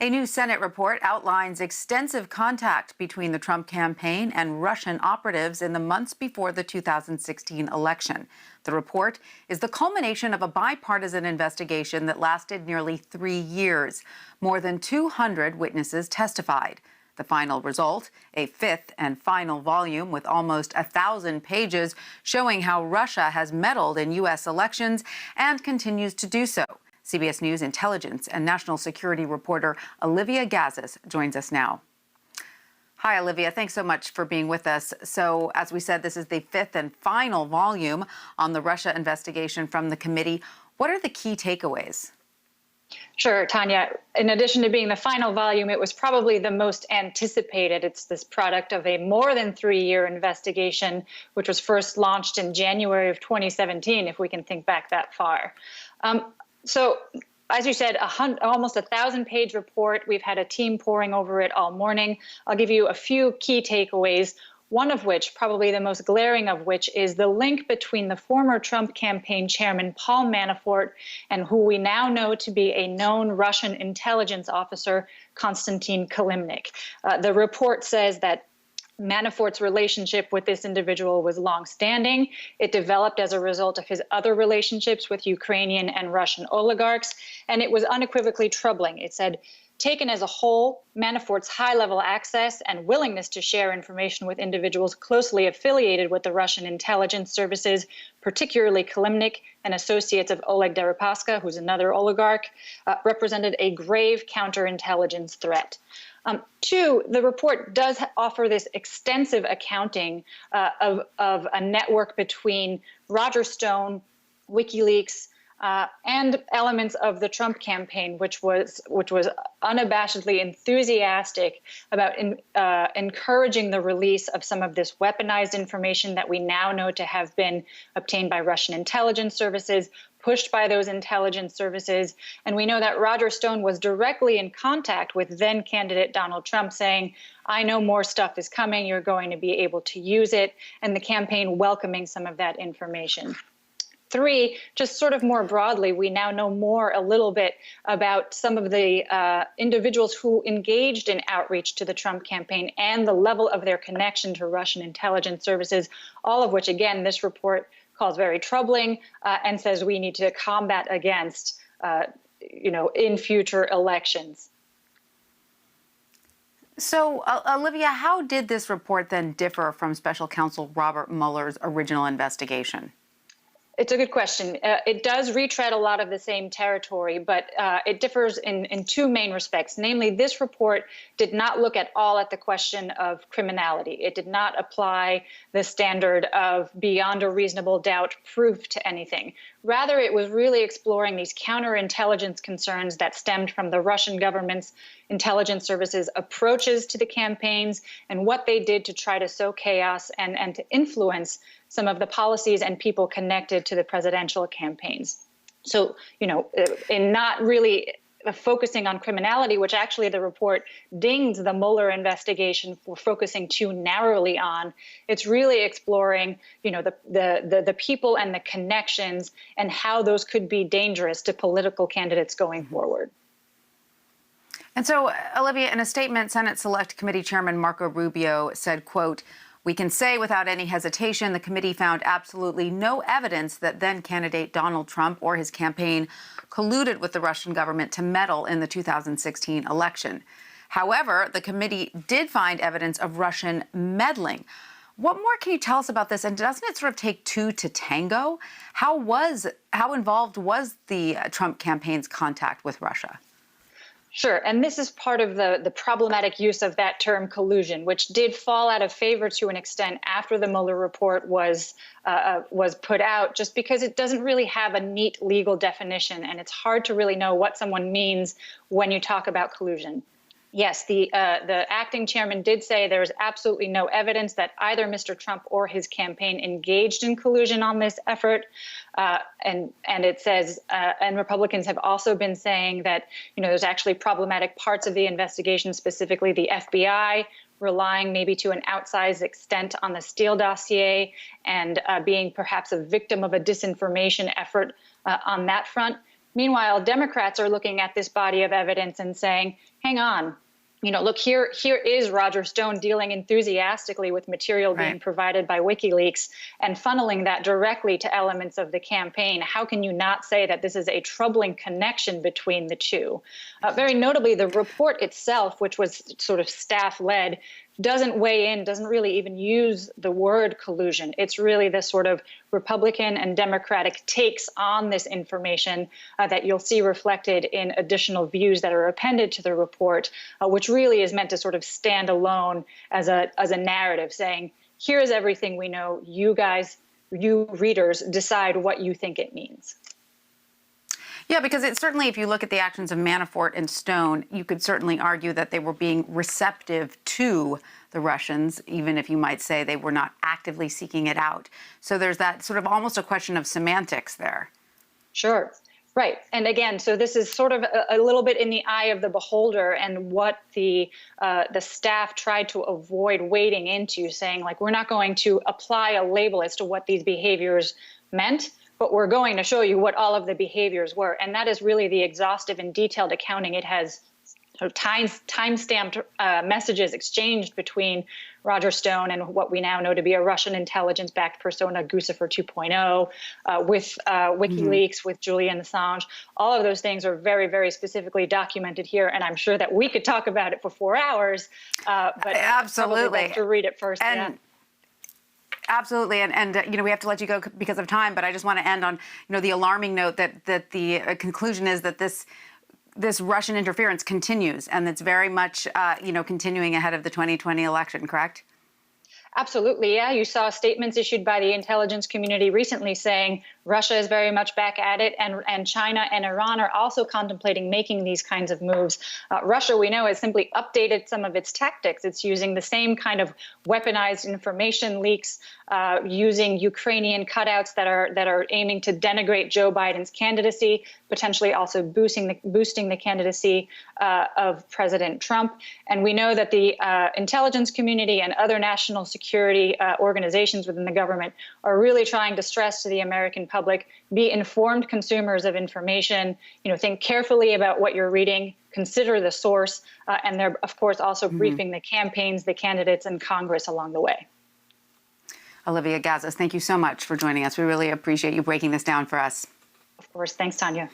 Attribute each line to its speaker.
Speaker 1: A new Senate report outlines extensive contact between the Trump campaign and Russian operatives in the months before the 2016 election. The report is the culmination of a bipartisan investigation that lasted nearly 3 years. More than 200 witnesses testified. The final result, a fifth and final volume with almost 1,000 pages showing how Russia has meddled in U.S. elections and continues to do so. CBS News intelligence and national security reporter Olivia Gazis joins us now. Hi, Olivia. Thanks so much for being with us. So, as we said, this is the fifth and final volume on the Russia investigation from the committee. What are the key takeaways?
Speaker 2: Sure, Tanya. In addition to being the final volume, it was probably the most anticipated. It's this product of a more than 3-year investigation, which was first launched in January of 2017, if we can think back that far. So, as you said, almost 1,000-page report. We've had a team poring over it all morning. I'll give you a few key takeaways, one of which, probably the most glaring of which, is the link between the former Trump campaign chairman, Paul Manafort, and who we now know to be a known Russian intelligence officer, Konstantin Kilimnik. The report says that Manafort's relationship with this individual was longstanding. It developed as a result of his other relationships with Ukrainian and Russian oligarchs, and it was unequivocally troubling. It said, taken as a whole, Manafort's high-level access and willingness to share information with individuals closely affiliated with the Russian intelligence services, particularly Kilimnik and associates of Oleg Deripaska, who's another oligarch, represented a grave counterintelligence threat. Two, the report does offer this extensive accounting of a network between Roger Stone, WikiLeaks, and elements of the Trump campaign, which was unabashedly enthusiastic about encouraging the release of some of this weaponized information that we now know to have been obtained by Russian intelligence services, pushed by those intelligence services. And we know that Roger Stone was directly in contact with then candidate Donald Trump, saying, I know more stuff is coming, you're going to be able to use it, and the campaign welcoming some of that information. Three, just sort of more broadly, we now know a little bit about some of the individuals who engaged in outreach to the Trump campaign and the level of their connection to Russian intelligence services, all of which, again, this report calls very troubling and says we need to combat against, in future elections.
Speaker 1: So, Olivia, how did this report then differ from Special Counsel Robert Mueller's original investigation?
Speaker 2: It's a good question. It does retread a lot of the same territory, but it differs in two main respects. Namely, this report did not look at all at the question of criminality. It did not apply the standard of beyond a reasonable doubt proof to anything. Rather, it was really exploring these counterintelligence concerns that stemmed from the Russian government's intelligence services approaches to the campaigns and what they did to try to sow chaos and to influence some of the policies and people connected to the presidential campaigns. So, in not really focusing on criminality, which actually the report dings the Mueller investigation for focusing too narrowly on, it's really exploring, the people and the connections and how those could be dangerous to political candidates going forward.
Speaker 1: And so, Olivia, in a statement, Senate Select Committee Chairman Marco Rubio said, quote, "We can say without any hesitation the committee found absolutely no evidence that then-candidate Donald Trump or his campaign colluded with the Russian government to meddle in the 2016 election. However, the committee did find evidence of Russian meddling." What more can you tell us about this? And doesn't it sort of take two to tango? How involved was the Trump campaign's contact with Russia?
Speaker 2: Sure. And this is part of the problematic use of that term collusion, which did fall out of favor to an extent after the Mueller report was put out, just because it doesn't really have a neat legal definition. And it's hard to really know what someone means when you talk about collusion. Yes, the acting chairman did say there is absolutely no evidence that either Mr. Trump or his campaign engaged in collusion on this effort. And it says, and Republicans have also been saying that, there's actually problematic parts of the investigation, specifically the FBI relying maybe to an outsized extent on the Steele dossier and being perhaps a victim of a disinformation effort on that front. Meanwhile, Democrats are looking at this body of evidence and saying, hang on, look, here is Roger Stone dealing enthusiastically with material being provided by WikiLeaks and funneling that directly to elements of the campaign. How can you not say that this is a troubling connection between the two? Very notably, the report itself, which was sort of staff-led, doesn't weigh in, doesn't really even use the word collusion. It's really the sort of Republican and Democratic takes on this information that you'll see reflected in additional views that are appended to the report, which really is meant to sort of stand alone as a narrative saying, here is everything we know. You guys, you readers, decide what you think it means.
Speaker 1: Yeah, because it's certainly, if you look at the actions of Manafort and Stone, you could certainly argue that they were being receptive to the Russians, even if you might say they were not actively seeking it out. So there's that sort of almost a question of semantics there.
Speaker 2: Sure. Right. And again, so this is sort of a little bit in the eye of the beholder and what the staff tried to avoid wading into, saying, like, we're not going to apply a label as to what these behaviors meant, but we're going to show you what all of the behaviors were. And that is really the exhaustive and detailed accounting. It has sort of time-stamped messages exchanged between Roger Stone and what we now know to be a Russian intelligence-backed persona, Guccifer 2.0, with WikiLeaks, with Julian Assange. All of those things are very, very specifically documented here, and I'm sure that we could talk about it for 4 hours. But
Speaker 1: absolutely,
Speaker 2: have to read it first.
Speaker 1: And absolutely, and we have to let you go because of time. But I just want to end on the alarming note that the conclusion is that this Russian interference continues, and it's very much, continuing ahead of the 2020 election, correct?
Speaker 2: Absolutely, yeah. You saw statements issued by the intelligence community recently saying Russia is very much back at it, and China and Iran are also contemplating making these kinds of moves. Russia, we know, has simply updated some of its tactics. It's using the same kind of weaponized information leaks, using Ukrainian cutouts that are aiming to denigrate Joe Biden's candidacy, potentially also boosting the candidacy of President Trump. And we know that the intelligence community and other national security organizations within the government are really trying to stress to the American public, be informed consumers of information, think carefully about what you're reading, consider the source, and they're, of course, also briefing the campaigns, the candidates, and Congress along the way.
Speaker 1: Olivia Gazis, thank you so much for joining us. We really appreciate you breaking this down for us.
Speaker 2: Of course. Thanks, Tanya.